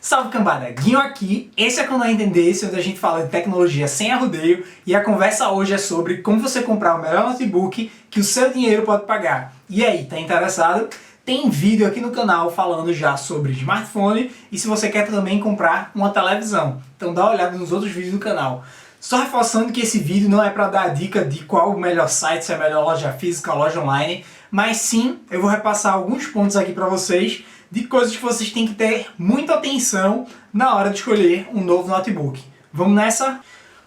Salve cambada, Guinho aqui, esse é o canal Entender-se, onde a gente fala de tecnologia sem arrodeio e a conversa hoje é sobre como você comprar o melhor notebook que o seu dinheiro pode pagar. E aí, tá interessado? Tem vídeo aqui no canal falando já sobre smartphone e se você quer também comprar uma televisão. Então dá uma olhada nos outros vídeos do canal. Só reforçando que esse vídeo não é para dar a dica de qual o melhor site, se é a melhor loja física ou loja online, mas sim eu vou repassar alguns pontos aqui para vocês de coisas que vocês têm que ter muita atenção na hora de escolher um novo notebook. Vamos nessa?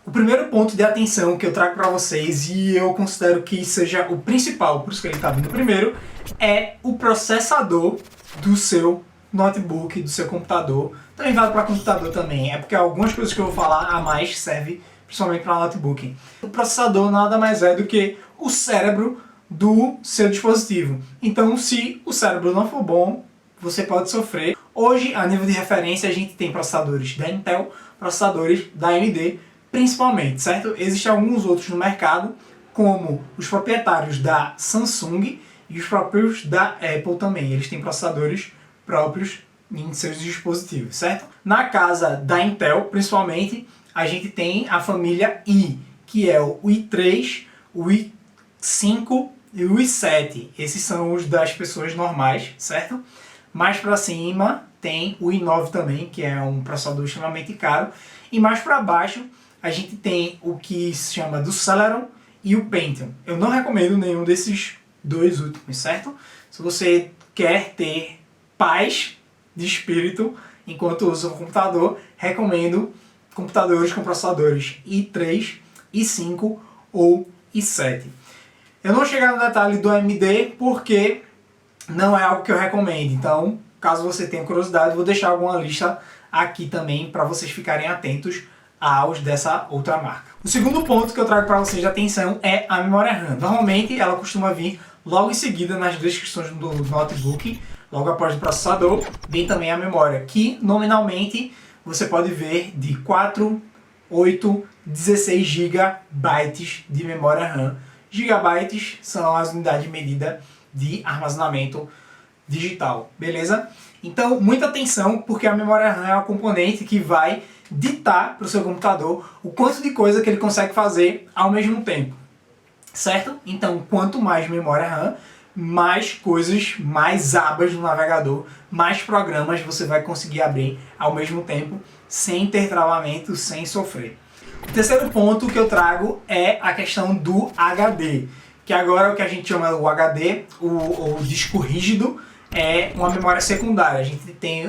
O primeiro ponto de atenção que eu trago para vocês, e eu considero que seja o principal, por isso que ele está vindo primeiro, é o processador do seu notebook, do seu computador. Também vale para computador também, é porque algumas coisas que eu vou falar a mais servem principalmente para notebook. O processador nada mais é do que o cérebro do seu dispositivo. Então, se o cérebro não for bom, você pode sofrer. Hoje, a nível de referência, a gente tem processadores da Intel, processadores da AMD, principalmente, certo? Existem alguns outros no mercado, como os proprietários da Samsung e os próprios da Apple também. Eles têm processadores próprios em seus dispositivos, certo? Na casa da Intel, principalmente, a gente tem a família i, que é o i3, o i5 e o i7. Esses são os das pessoas normais, certo? Mais para cima tem o i9 também, que é um processador extremamente caro. E mais para baixo a gente tem o que se chama do Celeron e o Pentium. Eu não recomendo nenhum desses dois últimos, certo? Se você quer ter paz de espírito enquanto usa o computador, recomendo computadores com processadores i3, i5 ou i7. Eu não vou chegar no detalhe do AMD porque não é algo que eu recomendo, então, caso você tenha curiosidade, vou deixar alguma lista aqui também para vocês ficarem atentos aos dessa outra marca. O segundo ponto que eu trago para vocês de atenção é a memória RAM. Normalmente ela costuma vir logo em seguida nas descrições do notebook, logo após o processador, vem também a memória, que nominalmente você pode ver de 4, 8, 16 GB de memória RAM. Gigabytes são as unidades de medida de armazenamento digital, beleza? Então, muita atenção, porque a memória RAM é uma componente que vai ditar para o seu computador o quanto de coisa que ele consegue fazer ao mesmo tempo, certo? Então, quanto mais memória RAM, mais coisas, mais abas no navegador, mais programas você vai conseguir abrir ao mesmo tempo, sem ter travamento, sem sofrer. O terceiro ponto que eu trago é a questão do HD, que agora é o que a gente chama o HD, o disco rígido, é uma memória secundária. A gente tem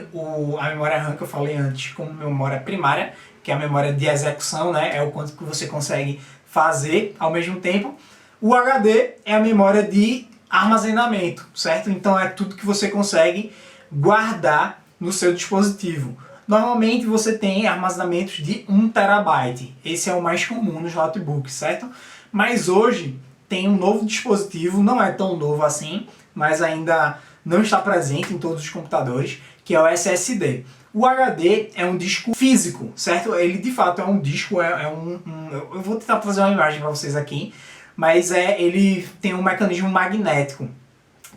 a memória RAM que eu falei antes como memória primária, que é a memória de execução, né? É o quanto que você consegue fazer ao mesmo tempo. O HD é a memória de armazenamento, certo? Então é tudo que você consegue guardar no seu dispositivo. Normalmente você tem armazenamentos de 1 TB. Esse é o mais comum nos notebooks, certo? Mas hoje tem um novo dispositivo, não é tão novo assim, mas ainda não está presente em todos os computadores, que é o SSD. O HD é um disco físico, certo? Ele de fato é um disco, eu vou tentar fazer uma imagem para vocês aqui, mas ele tem um mecanismo magnético.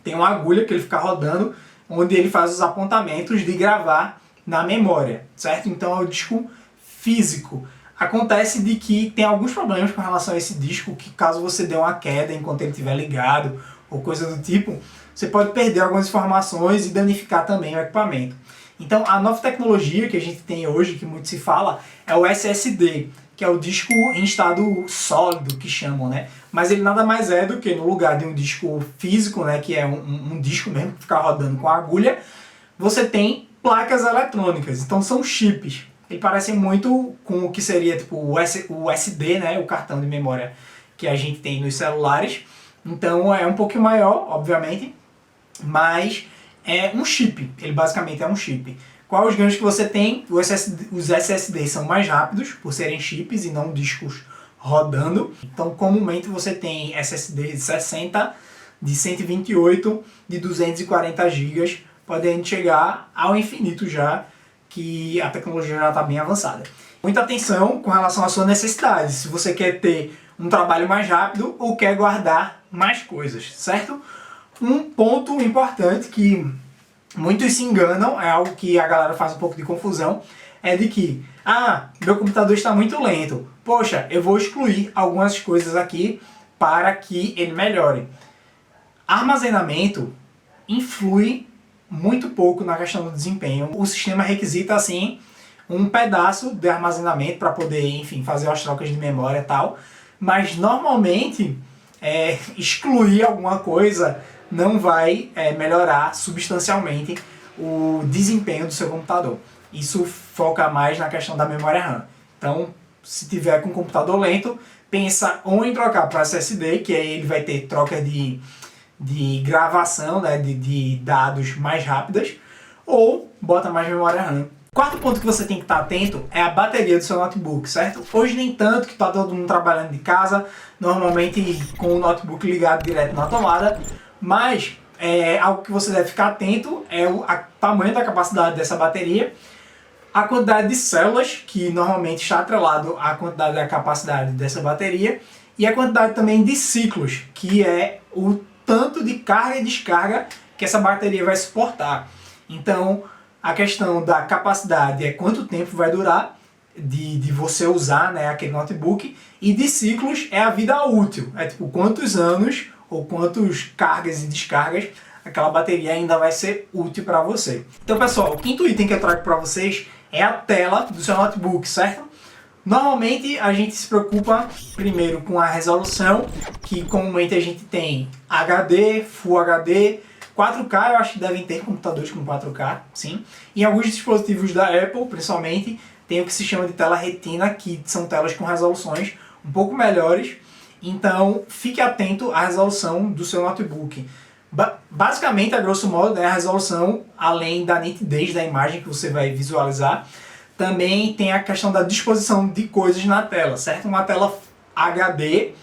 Tem uma agulha que ele fica rodando, onde ele faz os apontamentos de gravar na memória, certo? Então é um disco físico. Acontece de que tem alguns problemas com relação a esse disco, que caso você dê uma queda enquanto ele estiver ligado, ou coisa do tipo, você pode perder algumas informações e danificar também o equipamento. Então a nova tecnologia que a gente tem hoje, que muito se fala, é o SSD, que é o disco em estado sólido, que chamam, né? Mas ele nada mais é do que, no lugar de um disco físico, né, que é um disco mesmo, que fica rodando com a agulha, você tem placas eletrônicas, então são chips. Ele parece muito com o que seria tipo o SD, né, o cartão de memória que a gente tem nos celulares. Então é um pouquinho maior, obviamente, mas é um chip. Ele basicamente é um chip. Quais os ganhos que você tem? Os SSDs são mais rápidos, por serem chips e não discos rodando. Então comumente você tem SSD de 60, de 128, de 240 GB, podendo chegar ao infinito já, que a tecnologia já está bem avançada. Muita atenção com relação à sua necessidade, se você quer ter um trabalho mais rápido ou quer guardar mais coisas, certo? Um ponto importante que muitos se enganam, é algo que a galera faz um pouco de confusão, é de que, meu computador está muito lento, poxa, eu vou excluir algumas coisas aqui para que ele melhore. Armazenamento influi muito pouco na questão do desempenho. O sistema requisita, assim, um pedaço de armazenamento para poder, enfim, fazer as trocas de memória e tal, mas normalmente excluir alguma coisa não vai melhorar substancialmente o desempenho do seu computador. Isso foca mais na questão da memória RAM. Então, se tiver com um computador lento, pensa ou em trocar para SSD, que aí ele vai ter troca de gravação, né, de dados mais rápidas, ou bota mais memória RAM. Quarto ponto que você tem que estar atento é a bateria do seu notebook, certo? Hoje nem tanto, que está todo mundo trabalhando de casa, normalmente com o notebook ligado direto na tomada, mas algo que você deve ficar atento é o tamanho da capacidade dessa bateria, a quantidade de células, que normalmente está atrelado à quantidade da capacidade dessa bateria, e a quantidade também de ciclos, que é o tanto de carga e descarga que essa bateria vai suportar. Então, a questão da capacidade é quanto tempo vai durar de você usar, né, aquele notebook, e de ciclos é a vida útil, é tipo quantos anos ou quantas cargas e descargas aquela bateria ainda vai ser útil para você. Então, pessoal, o quinto item que eu trago para vocês é a tela do seu notebook, certo? Normalmente a gente se preocupa primeiro com a resolução, que comumente a gente tem HD, Full HD, 4K, eu acho que devem ter computadores com 4K, sim. Em alguns dispositivos da Apple, principalmente, tem o que se chama de tela retina, que são telas com resoluções um pouco melhores. Então, fique atento à resolução do seu notebook. Basicamente, a grosso modo, né, a resolução, além da nitidez da imagem que você vai visualizar, também tem a questão da disposição de coisas na tela, certo? Uma tela HD,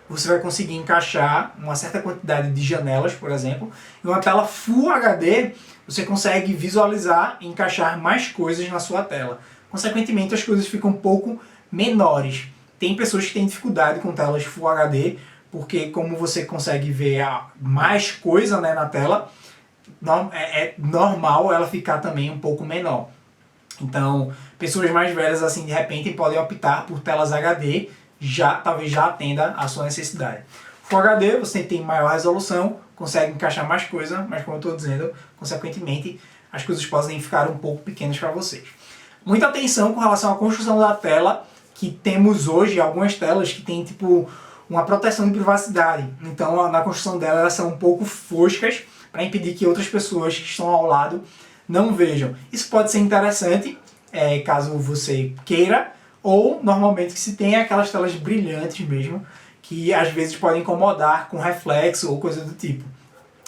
você vai conseguir encaixar uma certa quantidade de janelas, por exemplo. E uma tela Full HD, você consegue visualizar e encaixar mais coisas na sua tela. Consequentemente, as coisas ficam um pouco menores. Tem pessoas que têm dificuldade com telas Full HD, porque como você consegue ver mais coisa, né, na tela, é normal ela ficar também um pouco menor. Então, pessoas mais velhas, assim, de repente, podem optar por telas HD, talvez já atenda a sua necessidade. Full HD, você tem maior resolução, consegue encaixar mais coisa, mas como eu estou dizendo, consequentemente, as coisas podem ficar um pouco pequenas para vocês. Muita atenção com relação à construção da tela, que temos hoje algumas telas que tem tipo uma proteção de privacidade. Então, na construção dela, elas são um pouco foscas para impedir que outras pessoas que estão ao lado não vejam. Isso pode ser interessante, caso você queira, ou normalmente que se tem aquelas telas brilhantes mesmo, que às vezes podem incomodar com reflexo ou coisa do tipo.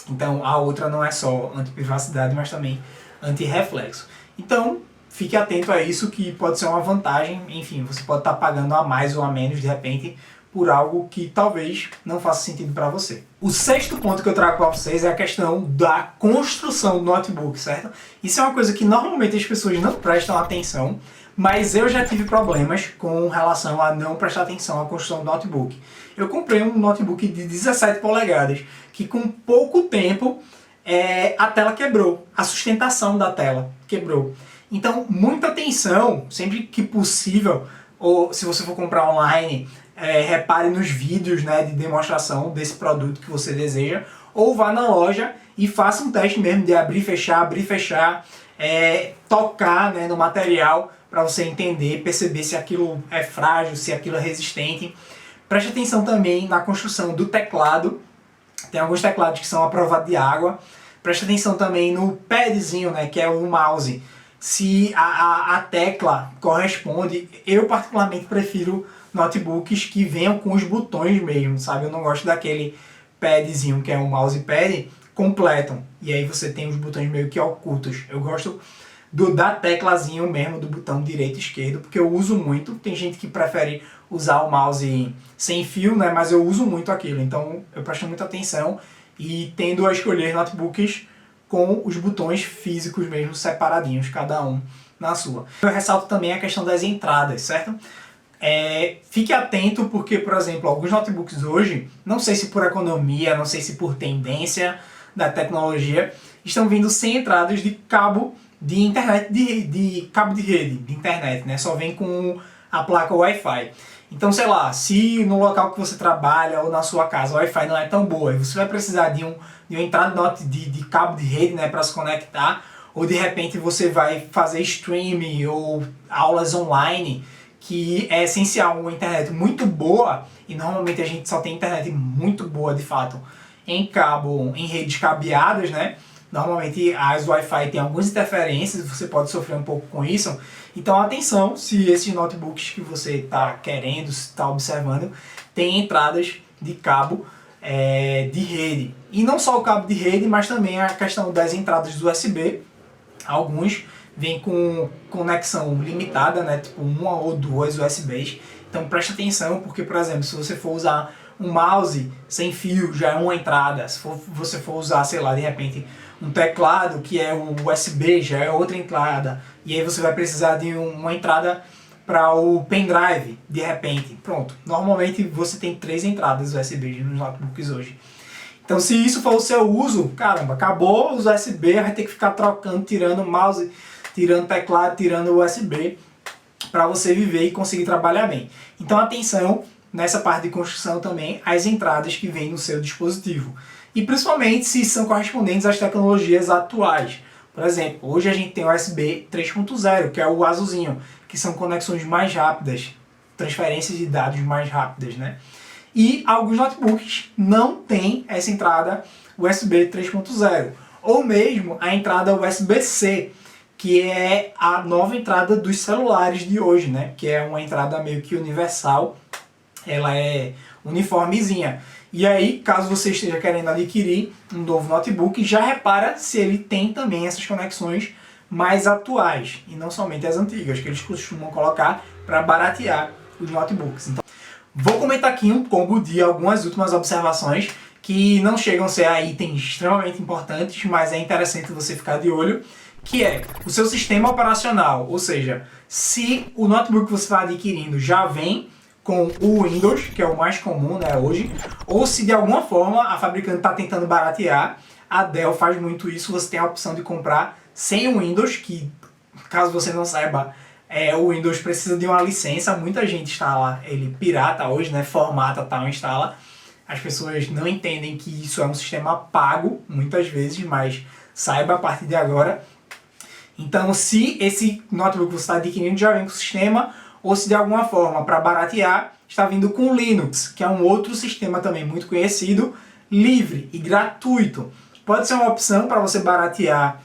Então, a outra não é só anti-privacidade, mas também anti-reflexo. Então, fique atento a isso, que pode ser uma vantagem. Enfim, você pode estar pagando a mais ou a menos, de repente, por algo que talvez não faça sentido para você. O sexto ponto que eu trago para vocês é a questão da construção do notebook, certo? Isso é uma coisa que normalmente as pessoas não prestam atenção, mas eu já tive problemas com relação a não prestar atenção à construção do notebook. Eu comprei um notebook de 17 polegadas, que com pouco tempo a tela quebrou, a sustentação da tela quebrou. Então, muita atenção, sempre que possível, ou se você for comprar online, repare nos vídeos, né, de demonstração desse produto que você deseja, ou vá na loja e faça um teste mesmo de abrir e fechar, tocar, né, no material para você entender, perceber se aquilo é frágil, se aquilo é resistente. Preste atenção também na construção do teclado. Tem alguns teclados que são à prova de água. Preste atenção também no padzinho, né, que é o mouse. Se a tecla corresponde. Eu particularmente prefiro notebooks que venham com os botões mesmo, sabe? Eu não gosto daquele padzinho que é um mousepad completo. E aí você tem os botões meio que ocultos. Eu gosto da teclazinho mesmo, do botão direito e esquerdo, porque eu uso muito. Tem gente que prefere usar o mouse sem fio, né? Mas eu uso muito aquilo. Então eu presto muita atenção e tendo a escolher notebooks com os botões físicos mesmo separadinhos, cada um na sua. Eu ressalto também a questão das entradas, certo? Fique atento porque, por exemplo, alguns notebooks hoje, não sei se por economia, não sei se por tendência da tecnologia, estão vindo sem entradas de cabo de internet, de cabo de rede, de internet, né? Só vem com a placa Wi-Fi. Então, sei lá, se no local que você trabalha ou na sua casa o Wi-Fi não é tão boa e você vai precisar de uma entrada de cabo de rede, né, para se conectar, ou de repente você vai fazer streaming ou aulas online, que é essencial uma internet muito boa, e normalmente a gente só tem internet muito boa de fato em cabo, em redes cabeadas, né? Normalmente as Wi-Fi têm algumas interferências, você pode sofrer um pouco com isso. Então atenção, se esses notebooks que você está querendo, está observando, tem entradas de cabo de rede. E não só o cabo de rede, mas também a questão das entradas do USB. Alguns vêm com conexão limitada, né? Tipo uma ou duas USBs. Então preste atenção, porque, por exemplo, se você for usar um mouse sem fio, já é uma entrada. Se você for usar, sei lá, de repente um teclado que é o USB, já é outra entrada. E aí você vai precisar de uma entrada para o pendrive, de repente. Pronto. Normalmente você tem 3 entradas USB nos notebooks hoje. Então se isso for o seu uso, caramba, acabou os USB, vai ter que ficar trocando, tirando o mouse, tirando o teclado, tirando o USB, para você viver e conseguir trabalhar bem. Então atenção nessa parte de construção também, as entradas que vêm no seu dispositivo. E principalmente se são correspondentes às tecnologias atuais. Por exemplo, hoje a gente tem o USB 3.0, que é o azulzinho, que são conexões mais rápidas, transferências de dados mais rápidas, né? E alguns notebooks não têm essa entrada USB 3.0, ou mesmo a entrada USB-C, que é a nova entrada dos celulares de hoje, né? Que é uma entrada meio que universal, ela é uniformezinha. E aí, caso você esteja querendo adquirir um novo notebook, já repara se ele tem também essas conexões mais atuais, e não somente as antigas, que eles costumam colocar para baratear os notebooks. Então, vou comentar aqui um combo de algumas últimas observações que não chegam a ser itens extremamente importantes, mas é interessante você ficar de olho, que é o seu sistema operacional, ou seja, se o notebook que você está adquirindo já vem com o Windows, que é o mais comum, né, hoje, ou se de alguma forma a fabricante está tentando baratear. A Dell faz muito isso, você tem a opção de comprar sem o Windows, que, caso você não saiba, o Windows precisa de uma licença, muita gente instala ele pirata hoje, né, formata, tal, instala. As pessoas não entendem que isso é um sistema pago, muitas vezes, mas saiba a partir de agora. Então, se esse notebook que você está adquirindo já vem com o sistema, ou se de alguma forma, para baratear, está vindo com o Linux, que é um outro sistema também muito conhecido, livre e gratuito. Pode ser uma opção para você baratear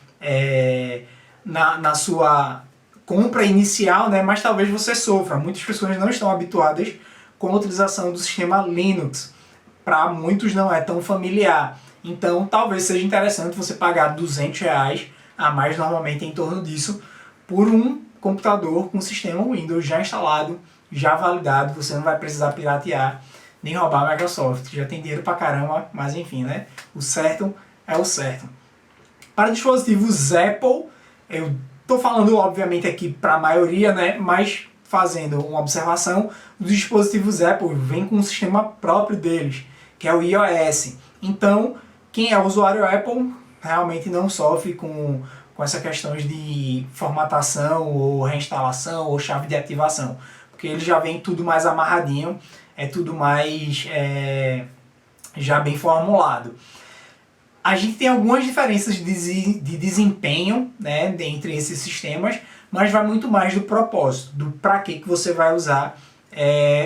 na sua compra inicial, né? Mas talvez você sofra. Muitas pessoas não estão habituadas com a utilização do sistema Linux. Para muitos não é tão familiar. Então talvez seja interessante você pagar R$200 a mais, normalmente em torno disso, por um computador com o sistema Windows já instalado, já validado. Você não vai precisar piratear nem roubar a Microsoft, já tem dinheiro pra caramba, mas enfim, né? O certo é o certo. Para dispositivos Apple, eu tô falando obviamente aqui para a maioria, né? Mas fazendo uma observação, os dispositivos Apple vêm com um sistema próprio deles, que é o iOS. Então, quem é usuário Apple realmente não sofre com essa questão de formatação, ou reinstalação, ou chave de ativação, porque ele já vem tudo mais amarradinho, é tudo mais já bem formulado. A gente tem algumas diferenças de desempenho, né, entre esses sistemas, mas vai muito mais do propósito, do para que você vai usar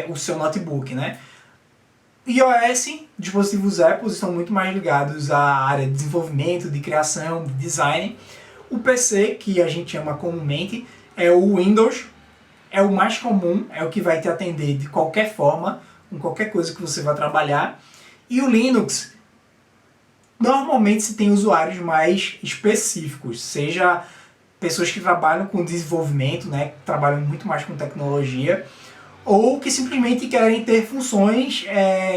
o seu notebook, né? iOS, dispositivos Apple estão muito mais ligados à área de desenvolvimento, de criação, de design. O PC, que a gente chama comumente, é o Windows, é o mais comum, é o que vai te atender de qualquer forma, com qualquer coisa que você vai trabalhar. E o Linux, normalmente se tem usuários mais específicos, seja pessoas que trabalham com desenvolvimento, né, que trabalham muito mais com tecnologia, ou que simplesmente querem ter funções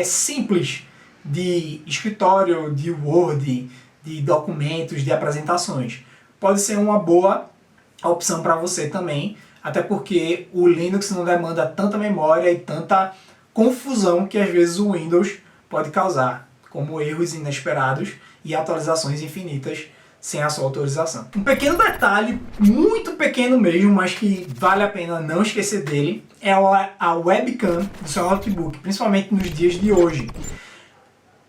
simples de escritório, de Word, de documentos, de apresentações. Pode ser uma boa opção para você também, até porque o Linux não demanda tanta memória e tanta confusão que às vezes o Windows pode causar, como erros inesperados e atualizações infinitas sem a sua autorização. Um pequeno detalhe, muito pequeno mesmo, mas que vale a pena não esquecer dele, é a webcam do seu notebook, principalmente nos dias de hoje.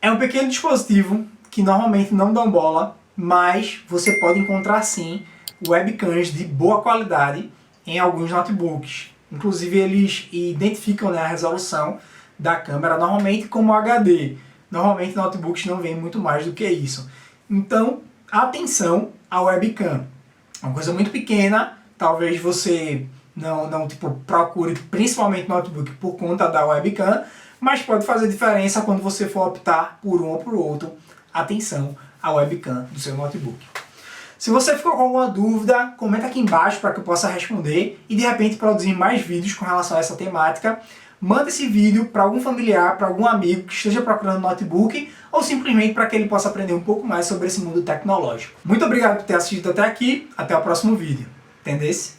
É um pequeno dispositivo que normalmente não dão bola, mas você pode encontrar sim webcams de boa qualidade em alguns notebooks. Inclusive eles identificam, né, a resolução da câmera normalmente como HD. Normalmente notebooks não vêm muito mais do que isso. Então, atenção à webcam. É uma coisa muito pequena, talvez você não procure principalmente notebook por conta da webcam, mas pode fazer diferença quando você for optar por um ou por outro. Atenção à webcam do seu notebook. Se você ficou com alguma dúvida, comenta aqui embaixo para que eu possa responder e de repente produzir mais vídeos com relação a essa temática. Manda esse vídeo para algum familiar, para algum amigo que esteja procurando notebook ou simplesmente para que ele possa aprender um pouco mais sobre esse mundo tecnológico. Muito obrigado por ter assistido até aqui, até o próximo vídeo. Entendesse?